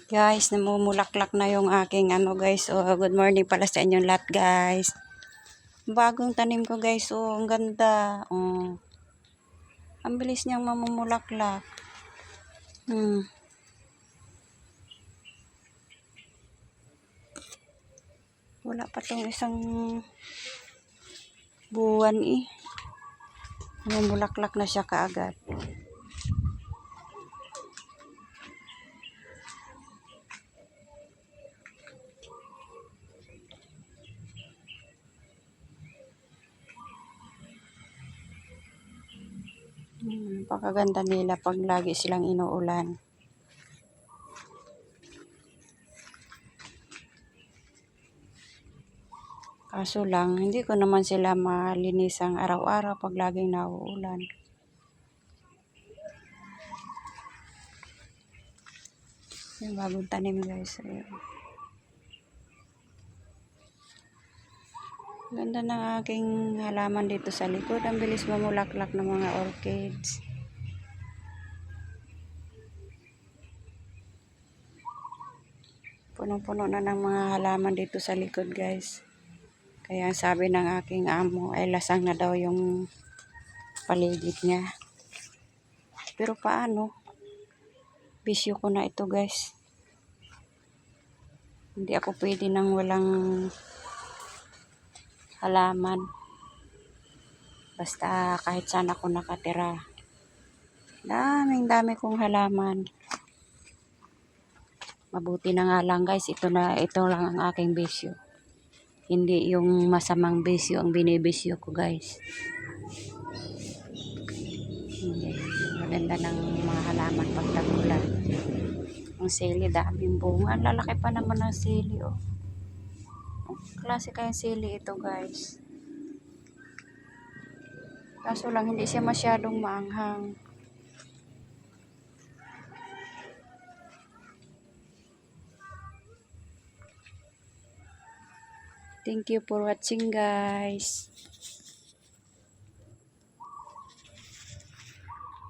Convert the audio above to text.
Guys, namumulaklak na yung aking guys. Oh, good morning pala sa inyong lahat guys. Bagong tanim ko guys. Oh, ang ganda. Oh. Ang bilis niyang mamumulaklak. Wala pa tong isang buwan eh. Mamumulaklak na siya kaagad. Pakaganda nila pag lagi silang inuulan. Kaso lang, hindi ko naman sila malinisang araw-araw pag laging nauulan. Yung bagong tanim guys. Ayun. Ganda ng aking halaman dito sa likod. Ang bilis mamulaklak ng mga orchids. Punong-puno na ng mga halaman dito sa likod guys. Kaya sabi ng aking amo ay lasang na daw yung paligid niya. Pero paano? Bisyo ko na ito guys. Hindi ako pwede nang walang halaman. Basta kahit saan ako nakatira. Dami kong halaman. Mabuti na nga lang guys, ito lang ang aking bisyo. Hindi yung masamang bisyo ang binibisyo ko guys. Hindi. Maganda ng mga halaman pag tag-ulan. Ang sili, daming bunga. Ang lalaki pa naman ng sili oh. Ang klase kayang sili ito guys. Kaso lang hindi siya masyadong maanghang. Thank you for watching guys.